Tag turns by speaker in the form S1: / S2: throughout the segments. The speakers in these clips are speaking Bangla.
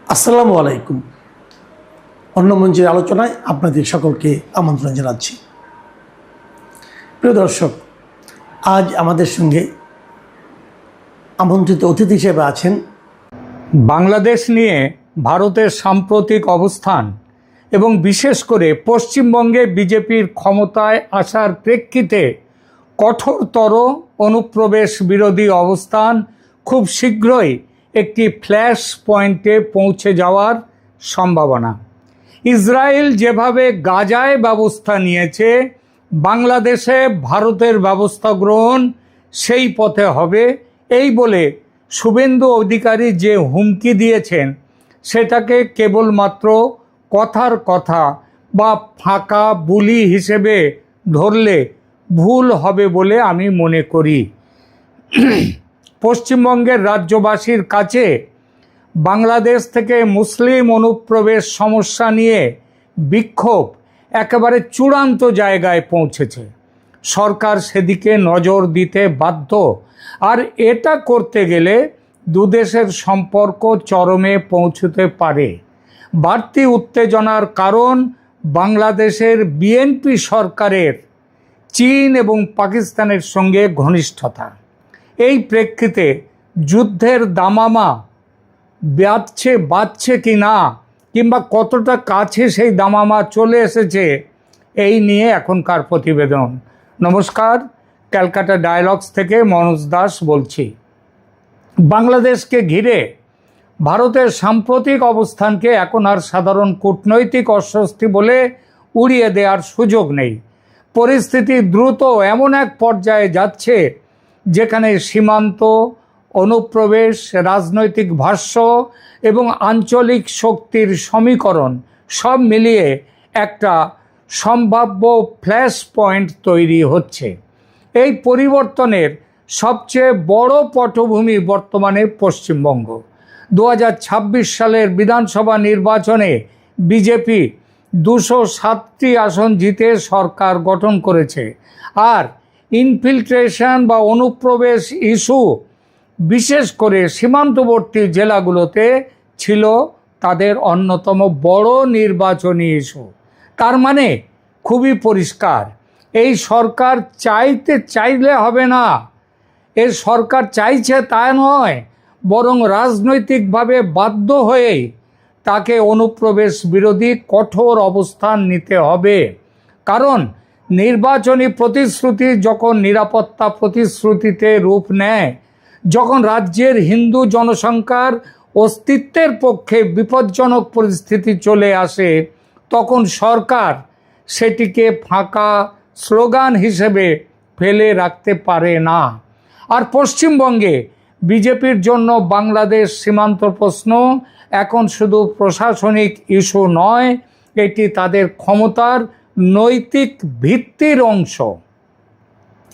S1: আসসালামু আলাইকুম। অন্য মঞ্চের আলোচনায় আপনাদের সকলকে আমন্ত্রণ জানাচ্ছি। প্রিয় দর্শক, আজ আমাদের সঙ্গে আমন্ত্রিত অতিথি হিসেবে আছেন
S2: বাংলাদেশ নিয়ে ভারতের সাম্প্রতিক অবস্থান এবং বিশেষ করে পশ্চিমবঙ্গে বিজেপির ক্ষমতায় আসার প্রেক্ষিতে কঠোরতর অনুপ্রবেশ বিরোধী অবস্থান খুব শীঘ্রই একটি ফ্ল্যাশ পয়েন্টে পৌঁছে যাওয়ার সম্ভাবনা। ইসরায়েল যেভাবে গাজায় ব্যবস্থা নিয়েছে, বাংলাদেশে ভারতের ব্যবস্থা গ্রহণ সেই পথে হবে, এই বলে শুভেন্দু অধিকারী যে হুমকি দিয়েছেন সেটাকে কেবলমাত্র কথার কথা বা ফাঁকা বুলি হিসেবে ধরলে ভুল হবে বলে আমি মনে করি। পশ্চিমবঙ্গের রাজ্যবাসীর কাছে বাংলাদেশ থেকে মুসলিম অনুপ্রবেশ সমস্যা নিয়ে বিক্ষোভ একেবারে চূড়ান্ত জায়গায় পৌঁছেছে। সরকার সেদিকে নজর দিতে বাধ্য, আর এটা করতে গেলে দুদেশের সম্পর্ক চরমে পৌঁছতে পারে। বাড়তি উত্তেজনার কারণ বাংলাদেশের বিএনপি সরকারের চীন এবং পাকিস্তানের সঙ্গে ঘনিষ্ঠতা। এই প্রেক্ষিতে যুদ্ধের দামামা বাজছে কি না, কিংবা কতটা কাছে সেই দামামা চলে এসেছে, এই নিয়ে এখনকার প্রতিবেদন। নমস্কার, ক্যালকাটা ডায়ালগস থেকে মনোজ দাস বলছি। বাংলাদেশকে ঘিরে ভারতের সাম্প্রতিক অবস্থানকে এখন আর সাধারণ কূটনৈতিক অস্বস্তি বলে উড়িয়ে দেওয়ার সুযোগ নেই। পরিস্থিতি দ্রুত এমন এক পর্যায়ে যাচ্ছে যেখানে সীমান্ত, অনুপ্রবেশ, রাজনৈতিক ভাষ্য এবং আঞ্চলিক শক্তির সমীকরণ সব মিলিয়ে একটা সম্ভাব্য ফ্ল্যাশ পয়েন্ট তৈরি হচ্ছে। এই পরিবর্তনের সবচেয়ে বড় পটভূমি বর্তমানে পশ্চিমবঙ্গ। 2026 সালের বিধানসভা নির্বাচনে বিজেপি 207টি আসন জিতে সরকার গঠন করেছে, আর ইনফিল্ট্রেশন বা অনুপ্রবেশ ইস্যু বিশেষ করে সীমান্তবর্তী জেলাগুলোতে ছিল তাদের অন্যতম বড় নির্বাচনী ইস্যু। তার মানে খুবই পরিষ্কার, এই সরকার চাইলে হবে না। এই সরকার চাইছে তা নয়, বরং রাজনৈতিকভাবে বাধ্য হয়েই তাকে অনুপ্রবেশ বিরোধী কঠোর অবস্থান নিতে হবে। কারণ নির্বাচনী প্রতিশ্রুতি যখন নিরাপত্তা প্রতিশ্রুতিতে রূপ নেয়, যখন রাজ্যের হিন্দু জনসংখ্যার অস্তিত্বের পক্ষে বিপজ্জনক পরিস্থিতি চলে আসে, তখন সরকার সেটিকে ফাঁকা স্লোগান হিসেবে ফেলে রাখতে পারে না। আর পশ্চিমবঙ্গে বিজেপির জন্য বাংলাদেশ সীমান্ত প্রশ্ন এখন শুধু প্রশাসনিক ইস্যু নয়, এটি তাদের ক্ষমতার নৈতিক ভিত্তির অংশ।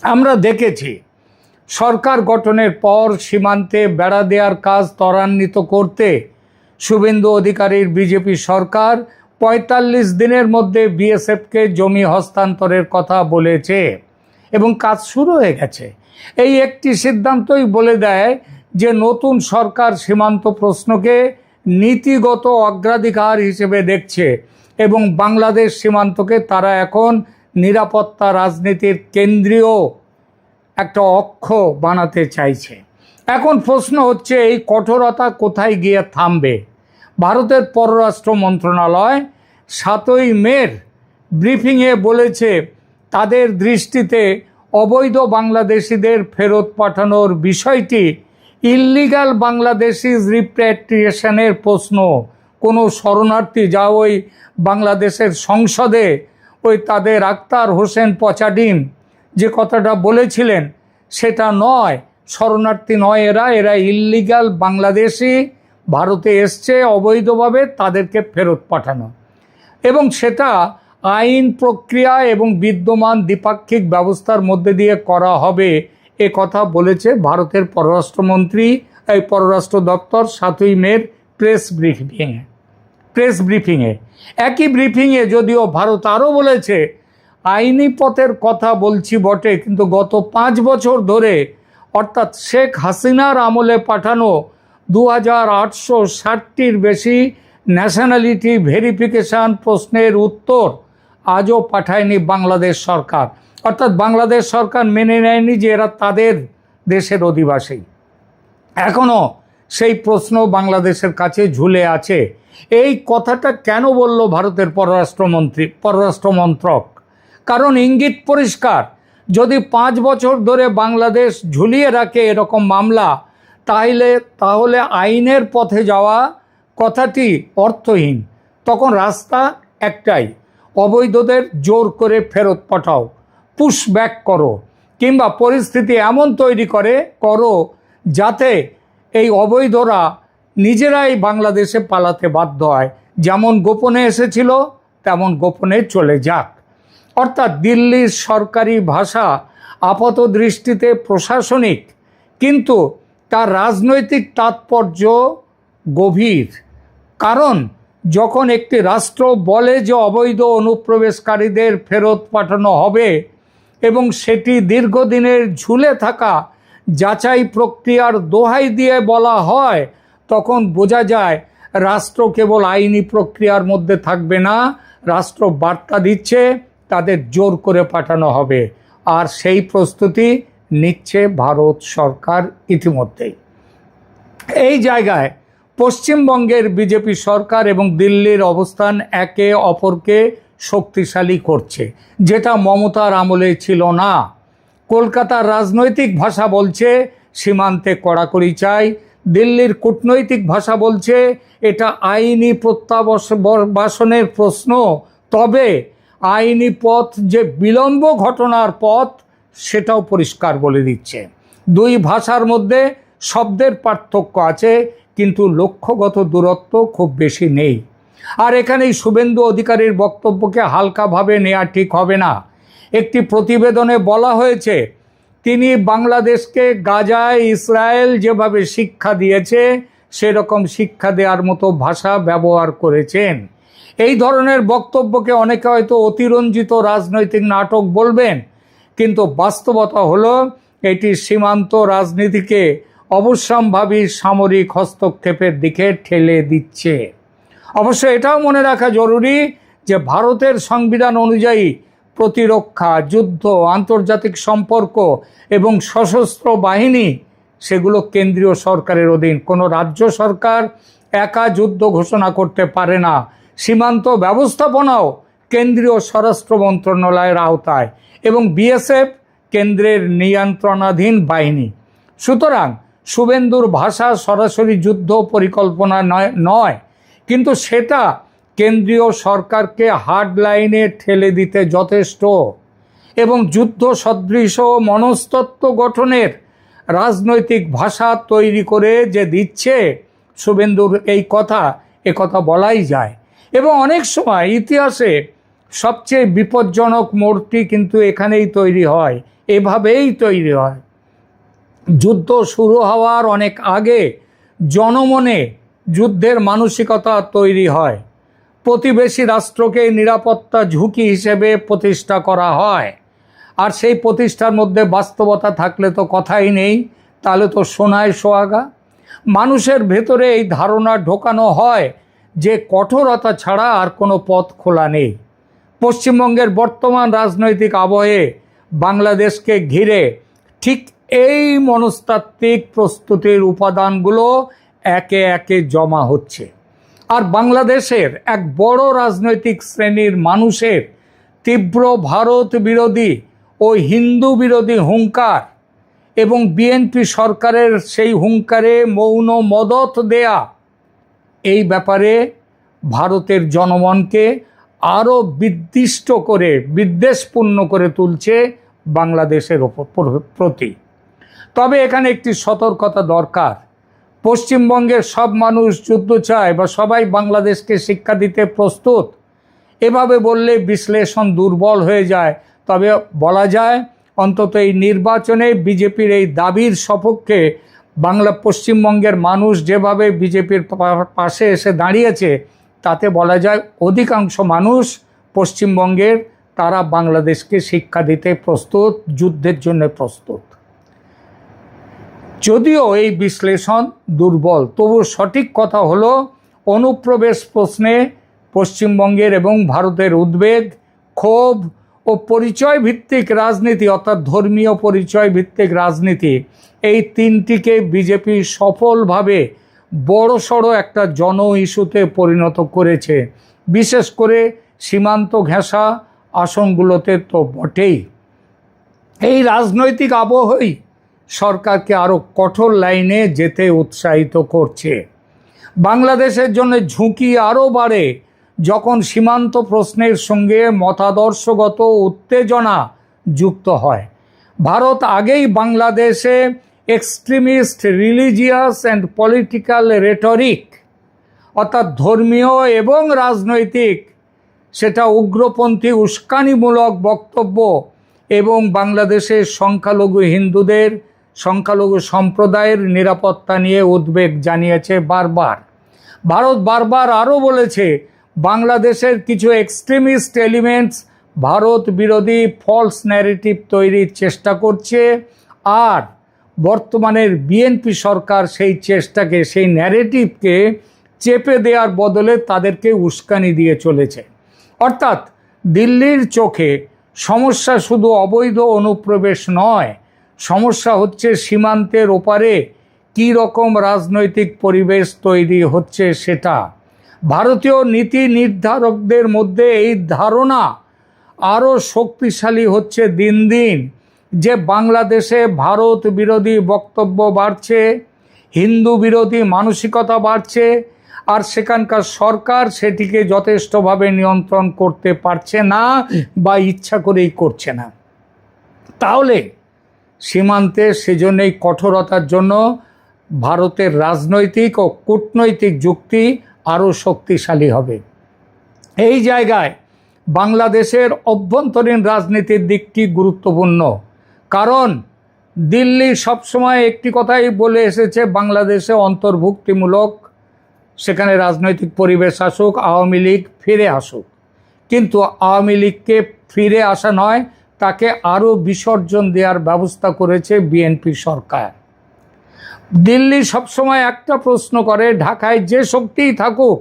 S2: আমরা দেখেছি সরকার গঠনের পর সীমান্তে বেড়া দেওয়ার কাজ ত্বরান্বিত করতে শুভেন্দু অধিকারীর বিজেপি সরকার 45 দিনের মধ্যে বিএসএফকে জমি হস্তান্তরের কথা বলেছে এবং কাজ শুরু হয়ে গেছে। এই একটি সিদ্ধান্তই বলে দেয় যে নতুন সরকার সীমান্ত প্রশ্নকে নীতিগত অগ্রাধিকার হিসেবে দেখছে এবং বাংলাদেশ সীমান্তকে তারা এখন নিরাপত্তা রাজনীতির কেন্দ্রীয় একটা অক্ষ বানাতে চাইছে। এখন প্রশ্ন হচ্ছে, এই কঠোরতা কোথায় গিয়ে থামবে? ভারতের পররাষ্ট্র মন্ত্রণালয় 7ই মের ব্রিফিংয়ে বলেছে তাদের দৃষ্টিতে অবৈধ বাংলাদেশিদের ফেরত পাঠানোর বিষয়টি ইল্লিগাল বাংলাদেশিজ রিপ্যাট্রিয়েশনের প্রশ্ন। কোনো শরণার্থী যা ওই বাংলাদেশের সংসদে ওই তাদের আক্তার হোসেন পচাডিম যে কথাটা বলেছিলেন সেটা নয়। শরণার্থী নয়, এরা ইল্লিগাল বাংলাদেশি, ভারতে এসছে অবৈধভাবে, তাদেরকে ফেরত পাঠানো, এবং সেটা আইন প্রক্রিয়া এবং বিদ্যমান দ্বিপাক্ষিক ব্যবস্থার মধ্যে দিয়ে করা হবে, এ কথা বলেছে ভারতের পররাষ্ট্র দপ্তর 7ই মের প্রেস ব্রিফিংয়ে। একই ব্রিফিংয়ে যদিও ভারত আরও বলেছে, আইনি পথের কথা বলছি বটে, কিন্তু গত 5 বছর ধরে, অর্থাৎ শেখ হাসিনার আমলে পাঠানো 2860টির বেশি ন্যাশনালিটি ভেরিফিকেশন প্রশ্নের উত্তর আজও পাঠায়নি বাংলাদেশ সরকার। অর্থাৎ বাংলাদেশ সরকার মেনে নেয়নি যে এরা তাদের দেশের অধিবাসী। এখনও সেই প্রশ্ন বাংলাদেশের কাছে ঝুলে আছে। এই কথাটা কেন বলল ভারতের পররাষ্ট্র মন্ত্রক? কারণ ইঙ্গিত পরিষ্কার, যদি 5 বছর ধরে বাংলাদেশ ঝুলিয়ে রাখে এরকম মামলা, তাহলে আইনের পথে যাওয়া কথাটি অর্থহীন। তখন রাস্তা একটাই, অবৈধদের জোর করে ফেরত পাঠাও, পুশব্যাক করো, কিংবা পরিস্থিতি এমন তৈরি করো যাতে এই অবৈধরা নিজেরাই বাংলাদেশে পালাতে বাধ্য হয়। যেমন গোপনে এসেছিল তেমন গোপনে চলে যাক। অর্থাৎ দিল্লির সরকারি ভাষা আপাত দৃষ্টিতে প্রশাসনিক, কিন্তু তার রাজনৈতিক তাৎপর্য গভীর। কারণ যখন একটি রাষ্ট্র বলে যে অবৈধ অনুপ্রবেশকারীদের ফেরত পাঠানো হবে এবং সেটি দীর্ঘদিনের ঝুলে থাকা যাচাই প্রক্রিয়ার দোহাই দিয়ে বলা হয়, তখন বোঝা যায় রাষ্ট্র কেবল আইনি প্রক্রিয়ার মধ্যে থাকবে না, রাষ্ট্র বার্তা দিচ্ছে তাদের জোর করে পাঠানো হবে। আর সেই প্রস্তুতি নিচ্ছে ভারত সরকার ইতিমধ্যেই। এই জায়গায় পশ্চিমবঙ্গের বিজেপি সরকার এবং দিল্লির অবস্থান একে অপরকে শক্তিশালী করছে, যেটা মমতার আমলে ছিল না। কলকাতার রাজনৈতিক ভাষা বলছে সীমান্তে কড়াকড়ি চাই, দিল্লির কূটনৈতিক ভাষা বলছে এটা আইনি প্রত্যাবাসনের প্রশ্ন, তবে আইনি পথ যে বিলম্ব ঘটনার পথ সেটাও পরিষ্কার বলে দিচ্ছে। দুই ভাষার মধ্যে শব্দের পার্থক্য আছে, কিন্তু লক্ষ্যগত দূরত্ব খুব বেশি নেই। আর এখানেই শুভেন্দু অধিকারীর বক্তব্যকে হালকাভাবে নেওয়া ঠিক হবে না। একটি প্রতিবেদনে বলা হয়েছে তিনি বাংলাদেশকে গাজায় ইসরায়েল যেভাবে শিক্ষা দিয়েছে সেরকম শিক্ষা দেওয়ার মতো ভাষা ব্যবহার করেছেন। এই ধরনের বক্তব্যকে অনেকে হয়তো অতিরঞ্জিত রাজনৈতিক নাটক বলবেন, কিন্তু বাস্তবতা হলো এটি সীমান্ত রাজনীতিকে অবশ্যম্ভাবী সামরিক হস্তক্ষেপের দিকে ঠেলে দিচ্ছে। অবশ্য এটাও মনে রাখা জরুরি যে ভারতের সংবিধান অনুযায়ী প্রতিরক্ষা, যুদ্ধ, আন্তর্জাতিক সম্পর্ক এবং সশস্ত্র বাহিনী সেগুলো কেন্দ্রীয় সরকারের অধীন। কোনো রাজ্য সরকার একা যুদ্ধ ঘোষণা করতে পারে না। সীমান্ত ব্যবস্থাপনাও কেন্দ্রীয় স্বরাষ্ট্র মন্ত্রণালয়ের আওতায় এবং বিএসএফ কেন্দ্রের নিয়ন্ত্রণাধীন বাহিনী। সুতরাং শুভেন্দুর ভাষা সরাসরি যুদ্ধ পরিকল্পনা নয়, কিন্তু সেটা কেন্দ্রীয় সরকারকে হার্ড লাইনে ঠেলে দিতে যথেষ্ট। এবং যুদ্ধ সদৃশ মনস্তত্ত্ব গঠনের রাজনৈতিক ভাষা তৈরি করে যে দিচ্ছে শুভেন্দুর এ কথা বলাই যায়। এবং অনেক সময় ইতিহাসে সবচেয়ে বিপজ্জনক মোড়টি কিন্তু এখানেই তৈরি হয়, এভাবেই তৈরি হয়। যুদ্ধ শুরু হওয়ার অনেক আগে জনমনে যুদ্ধের মানসিকতা তৈরি হয়। প্রতিবেশী রাষ্ট্রকে নিরাপত্তা ঝুঁকি হিসেবে প্রতিষ্ঠা করা হয়। আর সেই প্রতিষ্ঠার মধ্যে বাস্তবতা থাকলে তো কথাই নেই, তাহলে তো সোনায় সোহাগা। মানুষের ভেতরে এই ধারণা ঢোকানো হয় যে কঠোরতা ছাড়া আর কোনো পথ খোলা নেই। পশ্চিমবঙ্গের বর্তমান রাজনৈতিক আবহে বাংলাদেশকে ঘিরে ঠিক এই মনস্তাত্ত্বিক প্রস্তুতির উপাদানগুলো একে একে জমা হচ্ছে। আর বাংলাদেশের এক বড় রাজনৈতিক শ্রেণীর মানুষের তীব্র ভারত বিরোধী ও হিন্দু বিরোধী হুঙ্কার এবং বিএনপি সরকারের সেই হুঙ্কারে মৌন মদত দেয়া, এই ব্যাপারে ভারতের জনমনকে আরও বিদ্বেষপূর্ণ করে তুলছে বাংলাদেশের প্রতি। তবে এখানে একটি সতর্কতা দরকার। পশ্চিমবঙ্গের সব মানুষ যুদ্ধ চায় বা সবাই বাংলাদেশকে শিক্ষা দিতে প্রস্তুত, এভাবে বললে বিশ্লেষণ দুর্বল হয়ে যায়। তবে বলা যায় অন্তত এই নির্বাচনে বিজেপির এই দাবির সপক্ষে পশ্চিমবঙ্গের মানুষ যেভাবে বিজেপির পাশে এসে দাঁড়িয়েছে, তাতে বলা যায় অধিকাংশ মানুষ পশ্চিমবঙ্গের তারা বাংলাদেশকে শিক্ষা দিতে প্রস্তুত, যুদ্ধের জন্য প্রস্তুত। যদিও এই বিশ্লেষণ দুর্বল, তবু সঠিক কথা হলো অনুপ্রবেশ প্রশ্নে পশ্চিমবঙ্গের এবং ভারতের উদ্বেগ, ক্ষোভ ও পরিচয় ভিত্তিক রাজনীতি, অর্থাৎ ধর্মীয় পরিচয় ভিত্তিক রাজনীতি, এই তিনটিকে বিজেপি সফলভাবে বড়সড় একটা জন ইস্যুতে পরিণত করেছে। বিশেষ করে সীমান্ত ঘেঁষা আসনগুলোতে তো বটেই। এই রাজনৈতিক আবহই সরকারকে আরও কঠোর লাইনে যেতে উৎসাহিত করছে। বাংলাদেশের জন্য ঝুঁকি আরও বাড়ে যখন সীমান্ত প্রশ্নের সঙ্গে মতাদর্শগত উত্তেজনা যুক্ত হয়। ভারত আগেই বাংলাদেশে extremist religious and political rhetoric, অর্থাৎ ধর্মীয় এবং রাজনৈতিক, সেটা উগ্রপন্থী উস্কানিমূলক বক্তব্য এবং বাংলাদেশের সংখ্যালঘু হিন্দুদের, সংখ্যালঘু সম্প্রদায়ের নিরাপত্তা নিয়ে উদ্বেগ জানিয়েছে বারবার। ভারত বারবার আরও বলেছে বাংলাদেশের কিছু এক্সট্রিমিস্ট এলিমেন্টস ভারত বিরোধী ফলস ন্যারেটিভ তৈরির চেষ্টা করছে, আর বর্তমানের বিএনপি সরকার সেই চেষ্টাকে, সেই ন্যারেটিভকে চেপে দেওয়ার বদলে তাদেরকে উস্কানি দিয়ে চলেছে। অর্থাৎ দিল্লির চোখে সমস্যা শুধু অবৈধ অনুপ্রবেশ নয়, সমস্যা হচ্ছে সীমান্তের ওপারে কী রকম রাজনৈতিক পরিবেশ তৈরি হচ্ছে সেটা। ভারতীয় নীতি নির্ধারকদের মধ্যে এই ধারণা আরও শক্তিশালী হচ্ছে দিন দিন যে বাংলাদেশে ভারত বিরোধী বক্তব্য বাড়ছে, হিন্দু বিরোধী মানসিকতা বাড়ছে, আর সেখানকার সরকার সেটিকে যথেষ্টভাবে নিয়ন্ত্রণ করতে পারছে না বা ইচ্ছা করেই করছে না। তাহলে সীমান্তে সেজন্যই কঠোরতার জন্য ভারতের রাজনৈতিক ও কূটনৈতিক যুক্তি আরও শক্তিশালী হবে। এই জায়গায় বাংলাদেশের অভ্যন্তরীণ রাজনীতির দিকটি গুরুত্বপূর্ণ, কারণ দিল্লি সবসময় একটি কথাই বলে এসেছে, বাংলাদেশে অন্তর্ভুক্তিমূলক সেখানে রাজনৈতিক পরিবেশ আসুক, আওয়ামী লীগ ফিরে আসুক। কিন্তু আওয়ামী লীগকে ফিরে আসা নয়, তাকে আরও বিসর্জন দেওয়ার ব্যবস্থা করেছে বিএনপি সরকার। দিল্লি সবসময় একটা প্রশ্ন করে, ঢাকায় যে শক্তিই থাকুক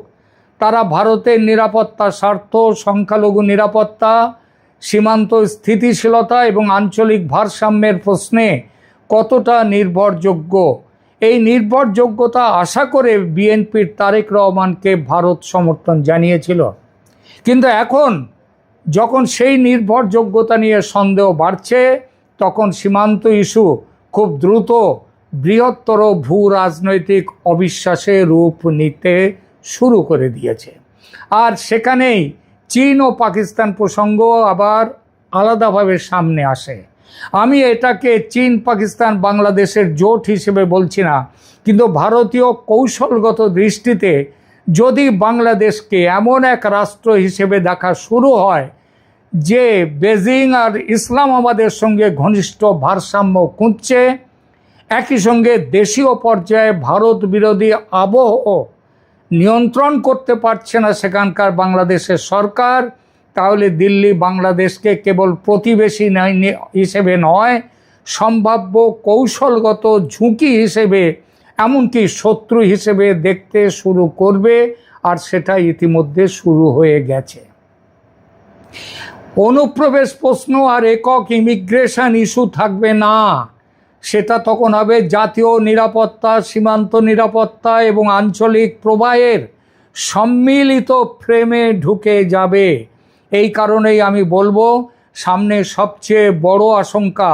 S2: তারা ভারতের নিরাপত্তা স্বার্থ, সংখ্যালঘু নিরাপত্তা, সীমান্ত স্থিতিশীলতা এবং আঞ্চলিক ভারসাম্যের প্রশ্নে কতটা নির্ভরযোগ্য। এই নির্ভরযোগ্যতা আশা করে বিএনপির তারেক রহমানকে ভারত সমর্থন জানিয়েছিল। কিন্তু এখন যখন সেই নির্ভরযোগ্যতা নিয়ে সন্দেহ বাড়ছে, তখন সীমান্ত ইস্যু খুব দ্রুত বৃহত্তর ভূ রাজনৈতিক অবিশ্বাসে রূপ নিতে শুরু করে দিয়েছে। আর সেখানেই চীন ও পাকিস্তান প্রসঙ্গ আবার আলাদাভাবে সামনে আসে। আমি এটাকে চীন পাকিস্তান বাংলাদেশের জোট হিসেবে বলছি না, কিন্তু ভারতীয় কৌশলগত দৃষ্টিতে যদি বাংলাদেশকে এমন এক রাষ্ট্র হিসেবে দেখা শুরু হয় যে বেজিং আর ইসলামাবাদের সঙ্গে ঘনিষ্ঠ ভারসাম্য খুঁজছে, একই সঙ্গে দেশীয় পর্যায়ে ভারত বিরোধী আবহ নিয়ন্ত্রণ করতে পারছে না সেখানকার বাংলাদেশের সরকার, তাহলে দিল্লি বাংলাদেশকে কেবল প্রতিবেশী হিসেবে নয়, সম্ভাব্য কৌশলগত ঝুঁকি হিসেবে, এমনকি শত্রু হিসেবে দেখতে শুরু করবে, আর সেটা ইতিমধ্যে শুরু হয়ে গেছে। অনুপ্রবেশ প্রশ্ন আর একক ইমিগ্রেশন ইস্যু থাকবে না, সেটা তখন হবে জাতীয় নিরাপত্তা, সীমান্ত নিরাপত্তা এবং আঞ্চলিক প্রবাহের সম্মিলিত ফ্রেমে ঢুকে যাবে। এই কারণেই আমি বলবো, সামনে সবচেয়ে বড় আশঙ্কা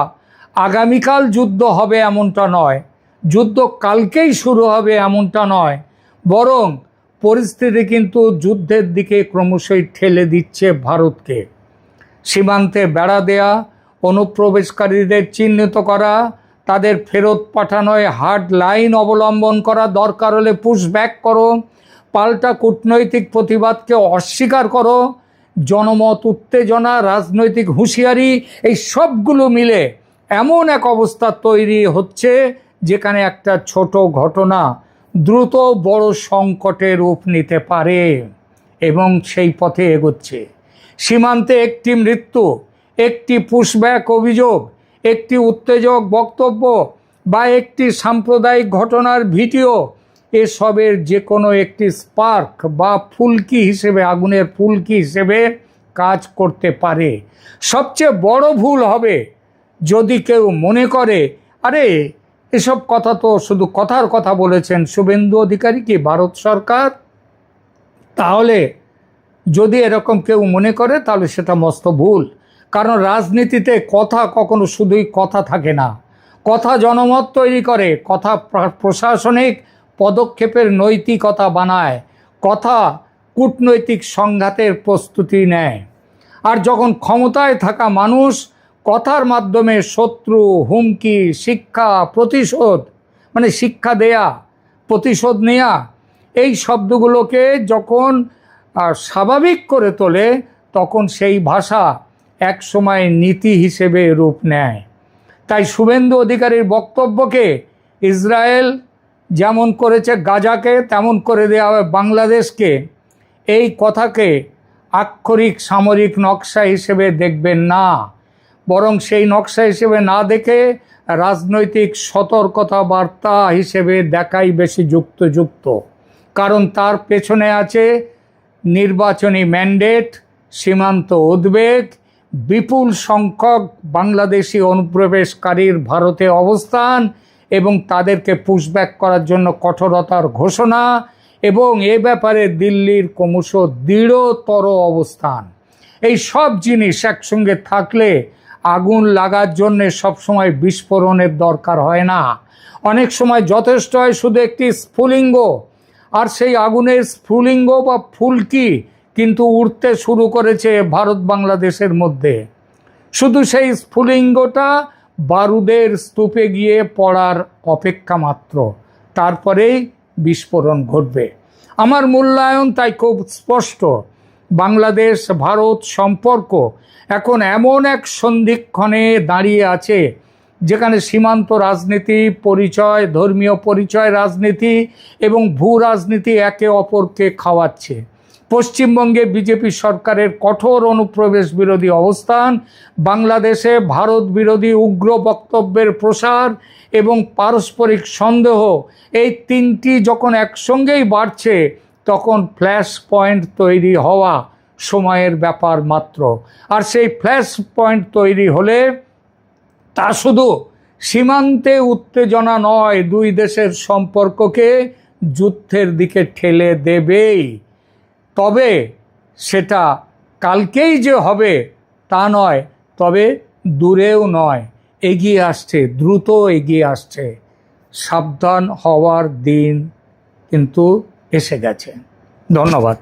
S2: আগামীকাল যুদ্ধ হবে এমনটা নয়, যুদ্ধ কালকেই শুরু হবে এমনটা নয়, বরং পরিস্থিতি কিন্তু যুদ্ধের দিকে ক্রমশই ঠেলে দিচ্ছে ভারতকে। সীমান্তে বেড়া দেয়া, অনুপ্রবেশকারীদের চিহ্নিত করা, তাদের ফেরত পাঠানোয় হার্ড লাইন অবলম্বন করা, দরকার হলে পুশব্যাক করো, পাল্টা কূটনৈতিক প্রতিবাদকে অস্বীকার করো, জনমত উত্তেজনা, রাজনৈতিক হুঁশিয়ারি, এই সবগুলো মিলে এমন এক অবস্থা তৈরি হচ্ছে যেখানে একটা ছোট ঘটনা দ্রুত বড় সংকটে রূপ নিতে পারে এবং সেই পথে এগোচ্ছে। সীমান্তে একটি মৃত্যু, একটি পুশব্যাক অভিযোগ, একটি উত্তেজক বক্তব্য বা একটি সাম্প্রদায়িক ঘটনার ভিডিও, এসবের যে কোনো একটি স্পার্ক বা ফুলকি হিসেবে, আগুনের ফুলকি হিসেবে কাজ করতে পারে। সবচেয়ে বড় ভুল হবে যদি কেউ মনে করে, আরে এসব কথা তো শুধু কথার কথা বলেছেন শুভেন্দু অধিকারী কি ভারত সরকার। তাহলে যদি এরকম কেউ মনে করে তাহলে সেটা মস্ত ভুল। কারণ রাজনীতিতে কথা কখনো শুধুই কথা থাকে না, কথা জনমত তৈরি করে, কথা প্রশাসনিক পদক্ষেপের নৈতিকতা বানায়, কথা কূটনৈতিক সংঘাতের প্রস্তুতি নেয়। আর যখন ক্ষমতায় থাকা মানুষ কথার মাধ্যমে শত্রু, হুমকি, শিক্ষা, প্রতিশোধ, মানে শিক্ষা দেয়া, প্রতিশোধ নেয়া, এই শব্দগুলোকে যখন স্বাভাবিক করে তোলে, তখন সেই ভাষা একসময় নীতি হিসেবে রূপ নেয়। তাই শুভেন্দু অধিকারীর বক্তব্যকে ইসরায়েল যেমন করেছে গাজাকে, তেমন করে দেওয়া হবে বাংলাদেশকে, এই কথাকে আক্ষরিক সামরিক নকশা হিসেবে দেখবেন না, বরং সেই নকশা হিসেবে না দেখে রাজনৈতিক সতর্কতা বার্তা হিসেবে দেখাই বেশি যুক্ত। কারণ তার পেছনে আছে নির্বাচনী ম্যান্ডেট, সীমান্ত উদ্বেগ, বিপুল সংখ্যক বাংলাদেশি অনুপ্রবেশকারীর ভারতে অবস্থান এবং তাদেরকে পুশব্যাক করার জন্য কঠোরতার ঘোষণা, এবং এ ব্যাপারে দিল্লির ক্রমশ দৃঢ়তর অবস্থান। এই সব জিনিস একসঙ্গে থাকলে আগুন লাগার জন্যে সবসময় বিস্ফোরণের দরকার হয় না। অনেক সময় যথেষ্ট হয় শুধু একটি স্ফুলিঙ্গ, আর সেই আগুনের স্ফুলিঙ্গ বা ফুলকি কিন্তু উঠতে শুরু করেছে ভারত বাংলাদেশের মধ্যে। শুধু সেই স্ফুলিঙ্গটা বারুদের স্তূপে গিয়ে পড়ার অপেক্ষা মাত্র, তারপরেই বিস্ফোরণ ঘটবে। আমার মূল্যায়ন তাই খুব স্পষ্ট, বাংলাদেশ ভারত সম্পর্ক এখন এমন এক সন্ধিক্ষণে দাঁড়িয়ে আছে যেখানে সীমান্ত রাজনীতি, পরিচয়, ধর্মীয় পরিচয় রাজনীতি এবং ভূ রাজনীতি একে অপরকে খাওয়াচ্ছে। পশ্চিমবঙ্গে বিজেপি সরকারের কঠোর অনুপ্রবেশ বিরোধী অবস্থান, বাংলাদেশে ভারত বিরোধী উগ্র বক্তব্যের প্রসার এবং পারস্পরিক সন্দেহ, এই তিনটি যখন একসঙ্গেই বাড়ছে তখন ফ্ল্যাশ পয়েন্ট তৈরি হওয়া সময়ের ব্যাপার মাত্র। আর সেই ফ্ল্যাশ পয়েন্ট তৈরি হলে তা শুধু সীমান্তে উত্তেজনা নয়, দুই দেশের সম্পর্ককে যুদ্ধের দিকে ঠেলে দেবেই। তবে সেটা কালকেই যে হবে তা নয়, তবে দূরেও নয়, এগিয়ে আসছে, দ্রুত এগিয়ে আসছে। সাবধান হওয়ার দিন কিন্তু এসে গেছে। ধন্যবাদ।